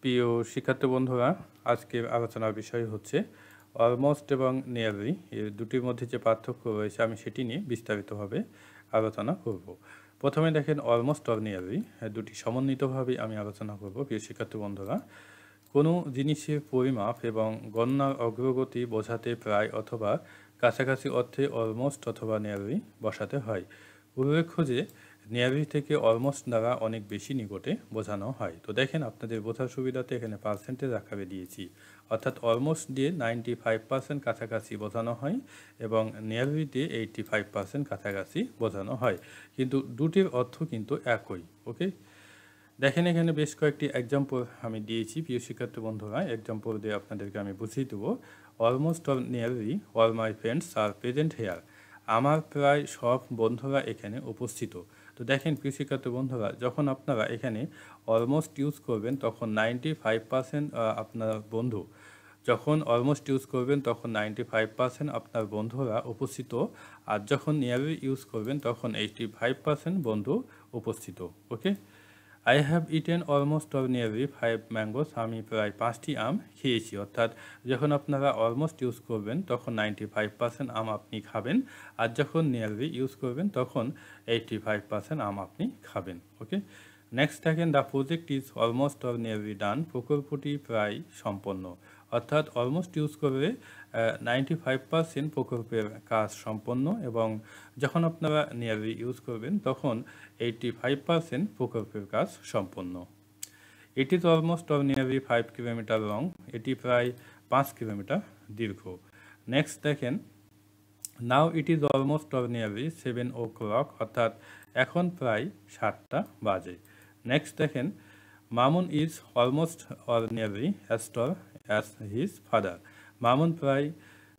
প্রিয় শিক্ষার্থী বন্ধুরা, আজকের আলোচনার বিষয় হচ্ছে অলমোস্ট এবং নিয়ারলি এর দুটির মধ্যে যে পার্থক্য রয়েছে আমি সেটি নিয়ে বিস্তারিতভাবে আলোচনা করব। প্রথমে দেখেন অলমোস্ট অর নিয়ারলি দুটি সমন্বিতভাবে আমি আলোচনা করব। প্রিয় শিক্ষার্থী বন্ধুরা, কোনো জিনিসের পরিমাপ এবং গণনার অগ্রগতি বোঝাতে প্রায় অথবা কাছাকাছি অর্থে অলমোস্ট অথবা নিয়ারলি বসাতে হয়। উল্লেখ্য যে নিয়ারলি থেকে অলমোস্ট দ্বারা অনেক বেশি নিকটে বোঝানো হয়। তো দেখেন আপনাদের বোঝার সুবিধাতে এখানে পার্সেন্টেজ আকারে দিয়েছি, অর্থাৎ অলমোস্ট দিয়ে 95% কাছাকাছি বোঝানো হয় এবং নিয়ারলি দিয়ে 85% কাছাকাছি বোঝানো হয়, কিন্তু দুটির অর্থ কিন্তু একই। ওকে, দেখেন এখানে বেশ কয়েকটি এক্সাম্পল আমি দিয়েছি। প্রিয় শিক্ষার্থী বন্ধুরা, এক্সাম্পল দিয়ে আপনাদেরকে আমি বুঝিয়ে দেবো। Almost or nearly all my friends are present here. আমার প্রায় সব বন্ধুরা এখানে উপস্থিত। তো দেখেন প্রিয় শিক্ষার্থী বন্ধুরা, যখন আপনারা এখানে অলমোস্ট ইউজ করবেন তখন 95% আপনার বন্ধু, যখন অলমোস্ট ইউজ করবেন তখন 95% আপনার বন্ধুরা উপস্থিত, আর যখন নিয়ারলি ইউজ করবেন তখন 85% বন্ধু উপস্থিত। Okay, I have eaten almost or nearly 5 mangoes. আমি প্রায় 5টি আম খেয়েছি। অর্থাৎ যখন আপনারা অলমোস্ট ইউজ করবেন তখন 95% আম আপনি খাবেন, আর যখন নিয়ারলি ইউজ করবেন তখন 85% আম আপনি খাবেন। ওকে, নেক্সট দেখেন, the project is almost or nearly done. প্রকল্পটি প্রায় সম্পন্ন। অর্থাৎ অলমোস্ট ইউজ করলে 95% প্রকল্পের কাজ সম্পন্ন, এবং যখন আপনারা নিয়ারলি ইউজ করবেন তখন 85% প্রকল্পের কাজ সম্পন্ন। It is almost or nearly 5 kilometre long. এটি প্রায় 5 কিলোমিটার দীর্ঘ। নেক্সট দেখেন, now it is almost or nearly 7 o'clock। অর্থাৎ এখন প্রায় 7টা বাজে। নেক্সট দেখেন, Mamun is almost or nearly as tall as his father. Mamun প্রায়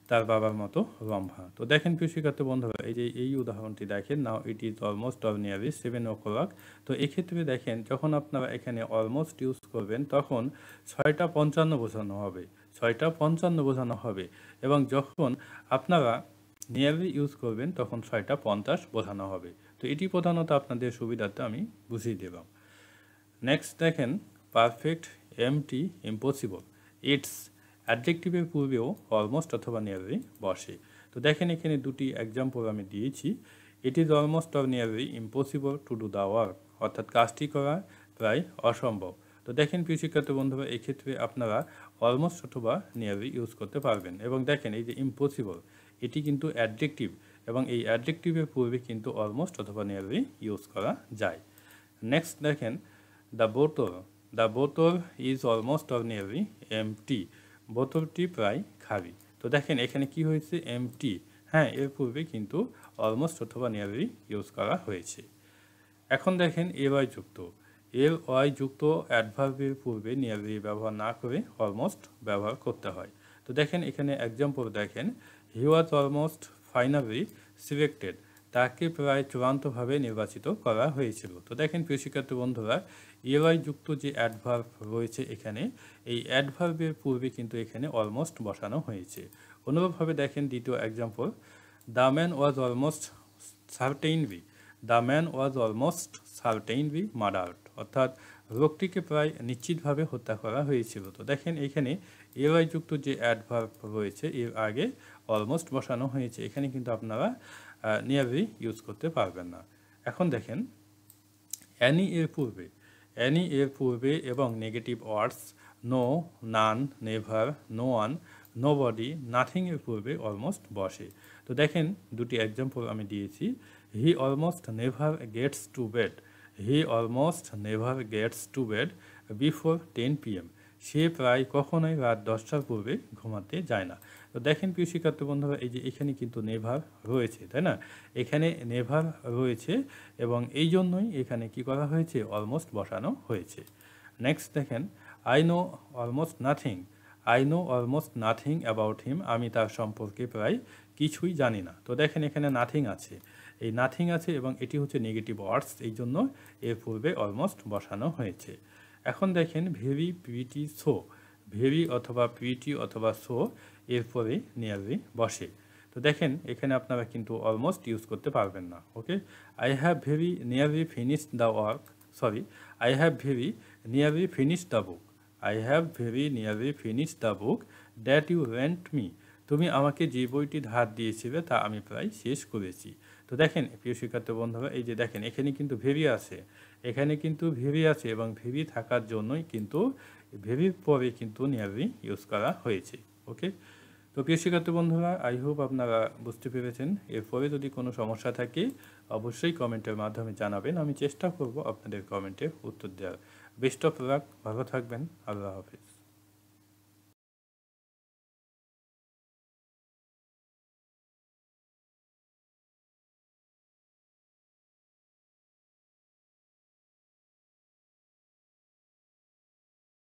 তার বাবার মতো লম্বা। তো দেখেন প্রিয় শিক্ষার্থী বন্ধুরা, এই উদাহরণটি দেখেন, now it is almost or nearly 7 o'clock। তো এক্ষেত্রে দেখেন যখন আপনারা এখানে অলমোস্ট ইউজ করবেন তখন 6:55 বোঝানো হবে, 6:55 বোঝানো হবে, এবং যখন আপনারা নিয়ারলি ইউজ করবেন তখন 6:50 বোঝানো হবে। তো এটি প্রধানত আপনাদের সুবিধার্থে আমি বুঝিয়ে দিলাম। নেক্সট দেখেন, পারফেক্ট, এমটি, ইম্পসিবল। ইটস অ্যাডজেক্টিভের পূর্বেও অলমোস্ট অথবা নিয়ারলি বসে। তো দেখেন এখানে দুটি এক্সাম্পল আমি দিয়েছি। ইট is almost or nearly impossible to do the work. অর্থাৎ কাজটি করা প্রায় অসম্ভব। তো দেখেন প্রিয় শিক্ষার্থী বন্ধুরা, এক্ষেত্রে আপনারা অলমোস্ট অথবা নিয়ারলি ইউজ করতে পারবেন। এবং দেখেন এই যে ইম্পসিবল, এটি কিন্তু অ্যাডজেক্টিভ, এবং এই অ্যাডজেক্টিভের পূর্বে কিন্তু অলমোস্ট অথবা নিয়ারলি ইউজ করা যায়। নেক্সট দেখেন, দ্য বোতল is almost or nearly empty. বোতলটি প্রায় খালি। তো দেখেন এখানে কি হয়েছে, এমটি। হ্যাঁ, এর পূর্বে কিন্তু অলমোস্ট অথবা নিয়ারলি ইউজ করা হয়েছে। এখন দেখেন এওয়াই যুক্ত। ওয়াই যুক্ত অ্যাডভার্বের পূর্বে নিয়ারলি ব্যবহার না করে অলমোস্ট ব্যবহার করতে হয়। তো দেখেন এখানে এক্সাম্পল দেখেন, হি ওয়াজ অলমোস্ট ফাইনালি সিলেক্টেড। তাকে প্রায় চূড়ান্তভাবে নির্বাচিত করা হয়েছিল। তো দেখেন প্রিয় শিক্ষার্থী বন্ধুরা, ওয়াই যুক্ত যে অ্যাডভার্ব রয়েছে এখানে, এই অ্যাডভার্বের পূর্বে কিন্তু এখানে অলমোস্ট বসানো হয়েছে। অনুরূপভাবে দেখেন দ্বিতীয় example, the man was almost সার্টেইনলি। The man was almost সার্টেইনলি murdered. অর্থাৎ লোকটিকে প্রায় নিশ্চিতভাবে হত্যা করা হয়েছিল। তো দেখেন এখানে ওয়াই যুক্ত যে অ্যাডভার্ব রয়েছে এর আগে অলমোস্ট বসানো হয়েছে। এখানে কিন্তু আপনারা নিয়ারলি ইউজ করতে পারবেন না। এখন দেখেন, অ্যানি এর পূর্বে এবং negative words no, none, never, no one, nobody, nothing এর পূর্বে অলমোস্ট বসে। তো দেখেন দুটি এক্সাম্পল আমি দিয়েছি। He almost never gets to bed. He almost never gets to bed before 10 PM। সে প্রায় কখনোই রাত 10টার পূর্বে ঘুমাতে যায় না। তো দেখেন প্রিয় শিক্ষার্থী বন্ধুরা, এই যে এখানে কিন্তু নেভার রয়েছে, তাই না? এখানে নেভার রয়েছে, এবং এই জন্যই এখানে কি করা হয়েছে, অলমোস্ট বসানো হয়েছে। নেক্সট দেখেন, I know almost nothing about him. আমি তার সম্পর্কে প্রায় কিছুই জানি না। তো দেখেন এখানে নাথিং আছে, এই নাথিং আছে, এবং এটি হচ্ছে নেগেটিভ ওয়ার্ডস, এই জন্য এর পূর্বে অলমোস্ট বসানো হয়েছে। এখন দেখেন, ভেরি, প্রিটি, সো। ভেরি অথবা প্রিটি অথবা সো এরপরে নিয়ারলি বসে। তো দেখেন এখানে আপনারা কিন্তু অলমোস্ট ইউজ করতে পারবেন না। Okay, I have very nearly finished the book. I have very nearly finish the book that you rent me. তুমি আমাকে যে বইটি ধার দিয়েছিলে তা আমি প্রায় শেষ করেছি। তো দেখেন প্রিয় শিক্ষার্থী বন্ধুরা, এই যে দেখেন এখানে কিন্তু ভেরি আছে, এখানে কিন্তু ভেরি আছে এবং ভেরি থাকার জন্যই কিন্তু ভেরির পরে কিন্তু নিয়ারলি ইউজ করা হয়েছে। ওকে, তো প্রিয় শিক্ষার্থী বন্ধুরা, আই হোপ আপনারা বুঝতে পেরেছেন। এরপরে যদি কোনো সমস্যা থাকে অবশ্যই কমেন্টের মাধ্যমে জানাবেন, আমি চেষ্টা করব আপনাদের কমেন্টের উত্তর দেওয়ার। বেস্ট অফ লাক, ভালো থাকবেন, আল্লাহ হাফিজ।